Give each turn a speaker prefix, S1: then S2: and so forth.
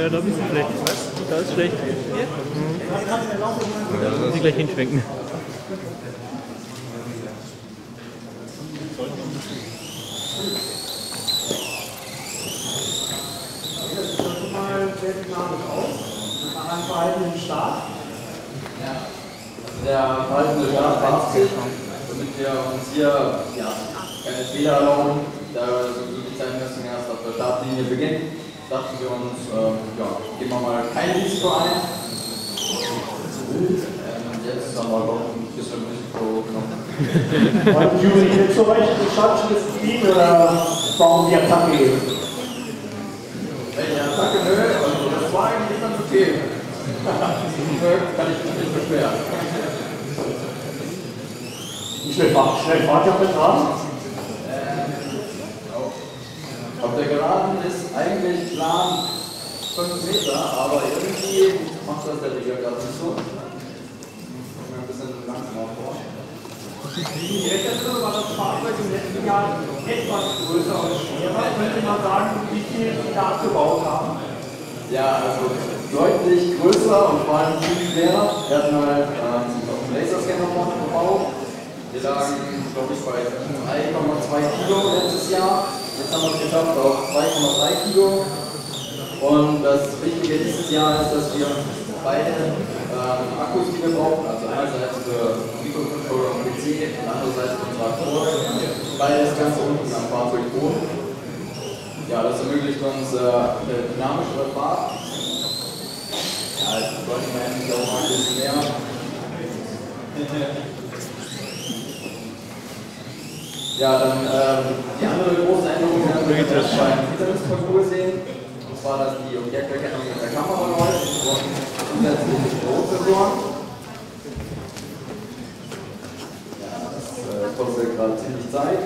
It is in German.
S1: Ja, da bist du schlecht. Was? Da ist schlecht. Ja, da muss ich gleich hinschwenken.
S2: Verhaltenen Start.
S3: Ja. Der verhaltene Start passt sich, damit wir uns hier keine Fehler erlauben, da wir so glücklich sein müssen, erst auf der Startlinie beginnen, dachten wir uns, gehen wir mal kein Risiko ein. Und jetzt haben wir doch ein bisschen Risiko genommen.
S2: Und Juri, jetzt so recht geschautschtes Team oder warum die Attacke geben?
S3: Welche Attacke? Nö, also das war eigentlich ganz okay. Kann ich mich nicht beschweren.
S2: Wie schnell fahrt ihr auf der Geraden?
S3: Auf der Geraden ist eigentlich Plan 5 Meter, aber irgendwie macht das der Liga gerade nicht so. Kommt mir ein bisschen langsamer vor.
S2: Direkt darüber war das Fahrzeug im letzten Jahr etwas größer und schwerer. Könnte man sagen, wie viel die da abgebaut haben?
S3: Ja, also deutlich größer und vor allem viel schwerer. Wir hatten halt einen Laserscanner gebaut. Wir lagen, glaube ich, bei 3,2 Kilo letztes Jahr. Jetzt haben wir es geschafft auf 2,3 Kilo. Und das Wichtige dieses Jahr ist, dass wir beide Akkus, die wir brauchen, also einerseits für Mikrocontroller und PC und andererseits für Traktor, beides ganz unten am Fahrzeugboden. Ja, das ermöglicht uns eine dynamischere Fahrt. Ja, jetzt wollten wir endlich auch mal ein bisschen mehr. Ja, dann die andere große Änderung, die wir beim Hindernisparcours sehen, und zwar, dass die Objekterkennung mit der Kamera läuft und zusätzlich Rotsensoren. Ja, das kostet gerade ziemlich Zeit.